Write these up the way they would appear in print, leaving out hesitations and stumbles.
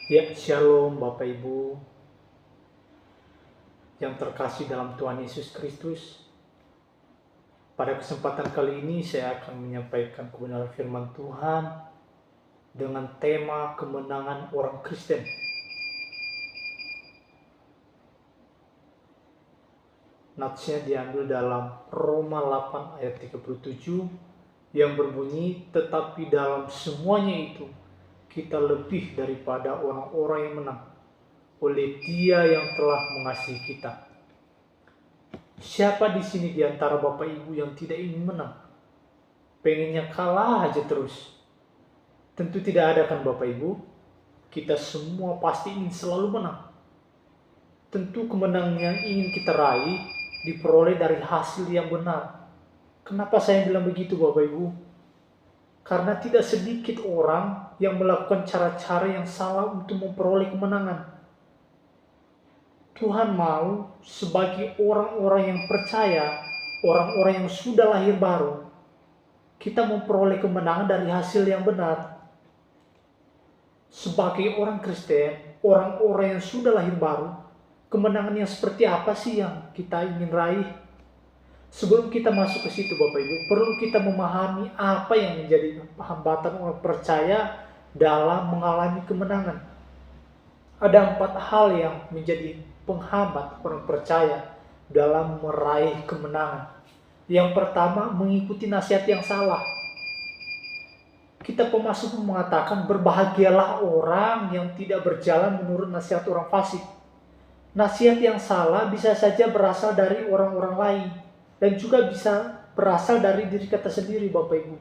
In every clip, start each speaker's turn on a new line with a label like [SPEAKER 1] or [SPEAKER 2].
[SPEAKER 1] Ya, Shalom Bapak Ibu yang terkasih dalam Tuhan Yesus Kristus. Pada kesempatan kali ini saya akan menyampaikan kebenaran firman Tuhan dengan tema kemenangan orang Kristen. Natsnya diambil dalam Roma 8 ayat 37 yang berbunyi, tetapi dalam semuanya itu kita lebih daripada orang-orang yang menang oleh Dia yang telah mengasihi kita. Siapa di sini di antara Bapak Ibu yang tidak ingin menang? Pengennya kalah aja terus. Tentu tidak ada kan Bapak Ibu? Kita semua pasti ingin selalu menang. Tentu kemenangan yang ingin kita raih diperoleh dari hasil yang benar. Kenapa saya bilang begitu Bapak Ibu? Karena tidak sedikit orang yang melakukan cara-cara yang salah untuk memperoleh kemenangan. Tuhan mau sebagai orang-orang yang percaya, orang-orang yang sudah lahir baru, kita memperoleh kemenangan dari hasil yang benar. Sebagai orang Kristen, orang-orang yang sudah lahir baru, kemenangan yang seperti apa sih yang kita ingin raih? Sebelum kita masuk ke situ Bapak Ibu, perlu kita memahami apa yang menjadi hambatan orang percaya dalam mengalami kemenangan. Ada 4 hal yang menjadi penghambat orang percaya dalam meraih kemenangan. Yang pertama, mengikuti nasihat yang salah. Kitab Pemasmur mengatakan, berbahagialah orang yang tidak berjalan menurut nasihat orang fasik. Nasihat yang salah bisa saja berasal dari orang-orang lain dan juga bisa berasal dari diri kita sendiri Bapak Ibu.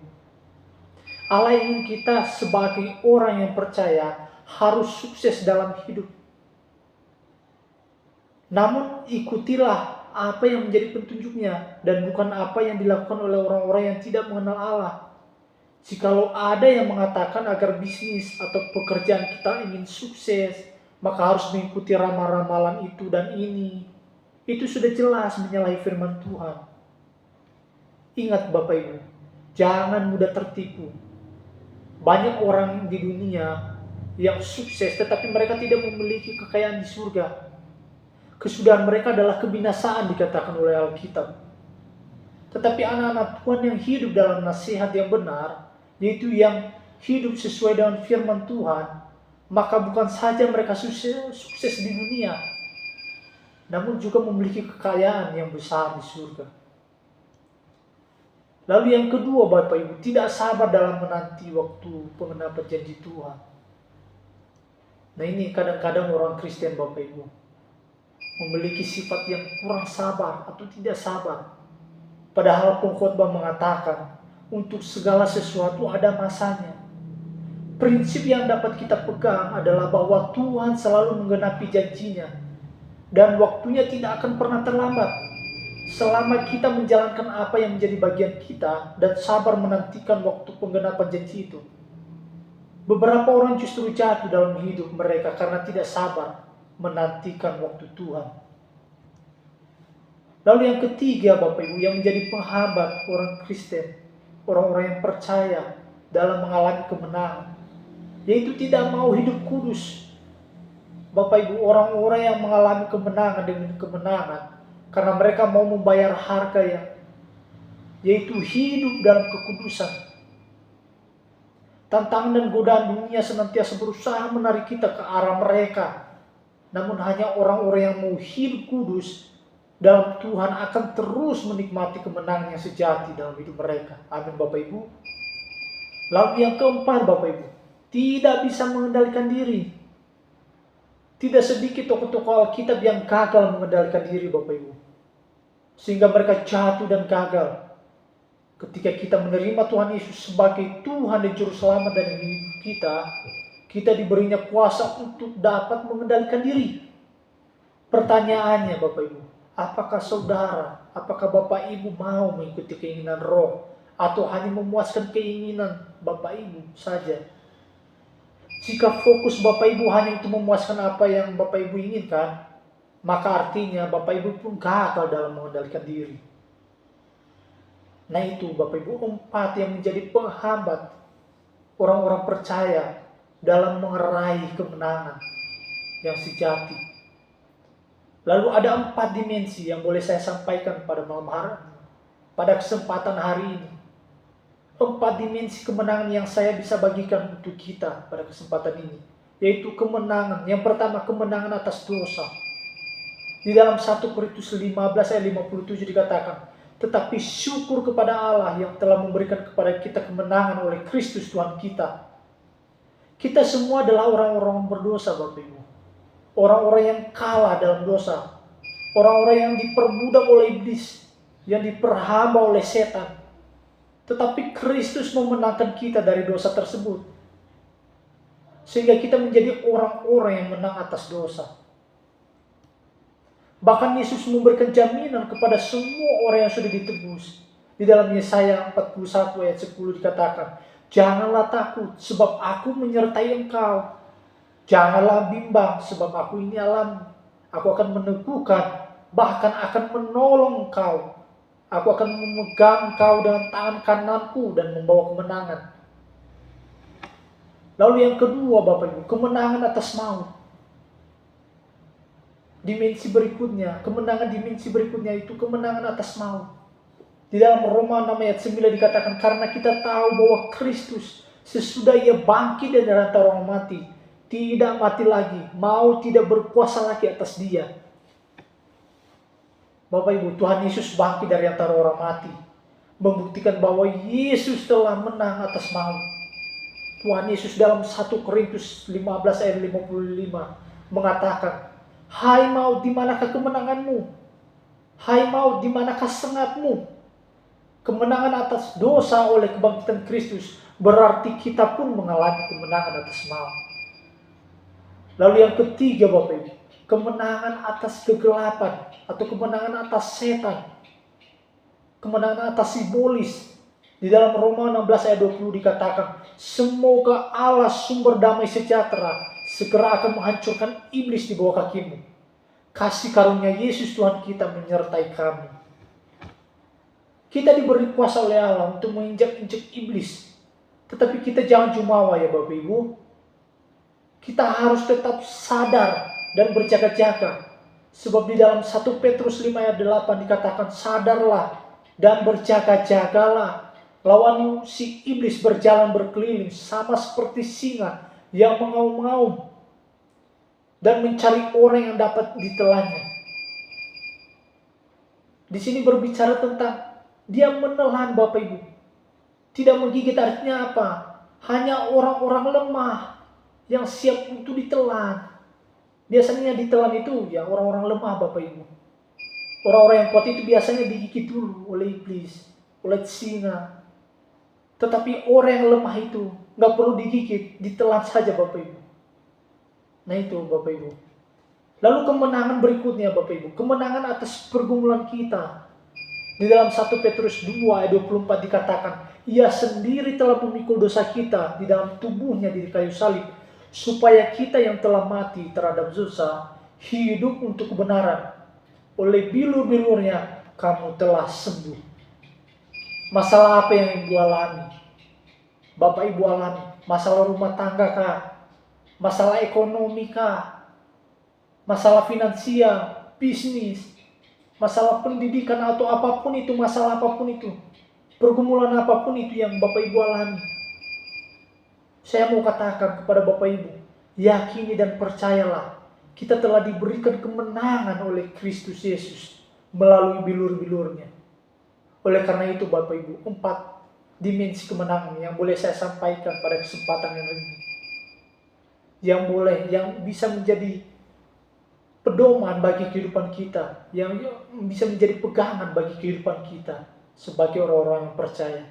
[SPEAKER 1] Allah ingin kita sebagai orang yang percaya harus sukses dalam hidup. Namun ikutilah apa yang menjadi petunjuknya dan bukan apa yang dilakukan oleh orang-orang yang tidak mengenal Allah. Jikalau ada yang mengatakan agar bisnis atau pekerjaan kita ingin sukses, maka harus mengikuti ramalan-ramalan itu dan ini. Itu sudah jelas menyalahi firman Tuhan. Ingat Bapak Ibu, jangan mudah tertipu. Banyak orang di dunia yang sukses tetapi mereka tidak memiliki kekayaan di surga. Kesudahan mereka adalah kebinasaan dikatakan oleh Alkitab. Tetapi anak-anak Tuhan yang hidup dalam nasihat yang benar, yaitu yang hidup sesuai dengan firman Tuhan, maka bukan saja mereka sukses di dunia, namun juga memiliki kekayaan yang besar di surga. Lalu yang kedua Bapak Ibu, tidak sabar dalam menanti waktu pengenapan janji Tuhan. Nah ini kadang-kadang orang Kristen Bapak Ibu memiliki sifat yang kurang sabar atau tidak sabar. Padahal pengkhotbah mengatakan untuk segala sesuatu ada masanya. Prinsip yang dapat kita pegang adalah bahwa Tuhan selalu menggenapi janjinya dan waktunya tidak akan pernah terlambat. Selama kita menjalankan apa yang menjadi bagian kita dan sabar menantikan waktu penggenapan janji itu. Beberapa orang justru jatuh dalam hidup mereka karena tidak sabar menantikan waktu Tuhan. Lalu yang ketiga Bapak Ibu yang menjadi penghambat orang Kristen, orang-orang yang percaya dalam mengalami kemenangan, yaitu tidak mau hidup kudus. Bapak Ibu, orang-orang yang mengalami kemenangan demi kemenangan karena mereka mau membayar harga yang yaitu hidup dalam kekudusan. Tantangan dan godaan dunia senantiasa berusaha menarik kita ke arah mereka. Namun hanya orang-orang yang mau hidup kudus dalam Tuhan akan terus menikmati kemenangan yang sejati dalam hidup mereka. Amin Bapak Ibu. Lalu yang keempat Bapak Ibu, tidak bisa mengendalikan diri. Tidak sedikit tokoh-tokoh Alkitab yang gagal mengendalikan diri Bapak Ibu. Sehingga mereka jatuh dan gagal. Ketika kita menerima Tuhan Yesus sebagai Tuhan dan Juru Selamat dari hidup kita diberinya kuasa untuk dapat mengendalikan diri. Pertanyaannya Bapak Ibu, apakah saudara, apakah Bapak Ibu mau mengikuti keinginan roh atau hanya memuaskan keinginan Bapak Ibu saja? Jika fokus Bapak Ibu hanya untuk memuaskan apa yang Bapak Ibu inginkan, maka artinya Bapak Ibu pun gagal dalam mengendalikan diri. Nah itu Bapak Ibu 4 yang menjadi penghambat orang-orang percaya dalam meraih kemenangan yang sejati. Lalu ada 4 dimensi yang boleh saya sampaikan pada kesempatan hari ini. 4 dimensi kemenangan yang saya bisa bagikan untuk kita pada kesempatan ini. Yaitu kemenangan. Yang pertama, kemenangan atas dosa. Di dalam 1 Korintus 15 ayat 57 dikatakan, tetapi syukur kepada Allah yang telah memberikan kepada kita kemenangan oleh Kristus Tuhan kita. Kita semua adalah orang-orang berdosa, Bapak Ibu. Orang-orang yang kalah dalam dosa. Orang-orang yang diperbudak oleh iblis. Yang diperhamba oleh setan. Tetapi Kristus memenangkan kita dari dosa tersebut. Sehingga kita menjadi orang-orang yang menang atas dosa. Bahkan Yesus memberikan jaminan kepada semua orang yang sudah ditebus. Di dalam Yesaya 41 ayat 10 dikatakan, janganlah takut sebab aku menyertai engkau. Janganlah bimbang sebab aku ini Allah. Aku akan meneguhkan, bahkan akan menolong engkau. Aku akan memegang engkau dengan tangan kananku dan membawa kemenangan. Lalu yang kedua Bapak Ibu, kemenangan atas maut. Dimensi berikutnya, kemenangan dimensi berikutnya itu kemenangan atas maut. Di dalam Roma 6 ayat 9 dikatakan, karena kita tahu bahwa Kristus sesudah ia bangkit dari antara orang mati, tidak mati lagi, maut tidak berkuasa lagi atas dia. Bapak Ibu, Tuhan Yesus bangkit dari antara orang mati, membuktikan bahwa Yesus telah menang atas maut. Tuhan Yesus dalam 1 Korintus 15 ayat 55 mengatakan, hai maut, di manakah kemenanganmu? Hai maut, di manakah sengatmu? Kemenangan atas dosa oleh kebangkitan Kristus berarti kita pun mengalami kemenangan atas maut. Lalu yang ketiga Bapak Ibu, kemenangan atas kegelapan atau kemenangan atas setan. Kemenangan atas simbolis. Di dalam Roma 16 ayat 20 dikatakan, semoga Allah sumber damai sejahtera segera akan menghancurkan iblis di bawah kakimu. Kasih karunia Yesus Tuhan kita menyertai kami. Kita diberi kuasa oleh Allah untuk menginjak-injak iblis. Tetapi kita jangan jumawa ya Bapak Ibu. Kita harus tetap sadar dan berjaga-jaga. Sebab di dalam 1 Petrus 5 ayat 8 dikatakan, sadarlah dan berjaga-jagalah. Lawan si iblis berjalan berkeliling sama seperti singa yang mengaum-ngaum dan mencari orang yang dapat ditelannya. Di sini berbicara tentang dia menelan Bapak Ibu. Tidak menggigit artinya apa? Hanya orang-orang lemah yang siap untuk ditelan. Biasanya ditelan itu ya orang-orang lemah Bapak Ibu. Orang-orang yang kuat itu biasanya digigit dulu oleh iblis, oleh singa. Tetapi orang yang lemah itu nggak perlu digigit, ditelan saja Bapak Ibu. Nah itu Bapak Ibu. Lalu kemenangan berikutnya Bapak Ibu, kemenangan atas pergumulan kita. Di dalam 1 Petrus 2 ayat 24 dikatakan, ia sendiri telah memikul dosa kita di dalam tubuhnya di kayu salib, supaya kita yang telah mati terhadap dosa hidup untuk kebenaran. Oleh bilur-bilurnya kamu telah sembuh. Masalah apa yang Ibu alami? Bapak Ibu alami? Masalah rumah tangga kah? Masalah ekonomi kah? Masalah finansial, bisnis, masalah pendidikan atau apapun itu, masalah apapun itu, pergumulan apapun itu yang Bapak Ibu alami. Saya mau katakan kepada Bapak Ibu, yakini dan percayalah, kita telah diberikan kemenangan oleh Kristus Yesus melalui bilur-bilurnya. Oleh karena itu Bapak Ibu, 4 dimensi kemenangan yang boleh saya sampaikan pada kesempatan yang ini. Yang bisa menjadi pedoman bagi kehidupan kita, yang bisa menjadi pegangan bagi kehidupan kita sebagai orang-orang yang percaya.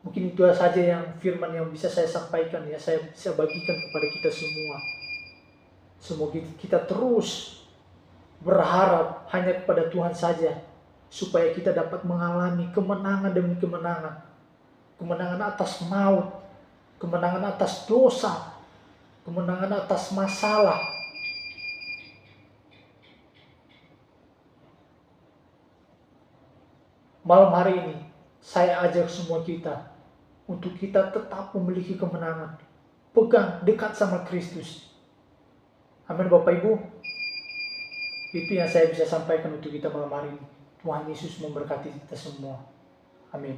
[SPEAKER 1] Mungkin itu saja yang firman yang bisa saya sampaikan ya, saya bisa bagikan kepada kita semua. Semoga kita terus berharap hanya kepada Tuhan saja, supaya kita dapat mengalami kemenangan demi kemenangan. Kemenangan atas maut, kemenangan atas dosa, kemenangan atas masalah. Malam hari ini, saya ajak semua kita untuk kita tetap memiliki kemenangan. pegang, dekat sama Kristus. Amin Bapak Ibu. Itu yang saya bisa sampaikan untuk kita malam hari ini. Tuhan Yesus memberkati kita semua. Amin.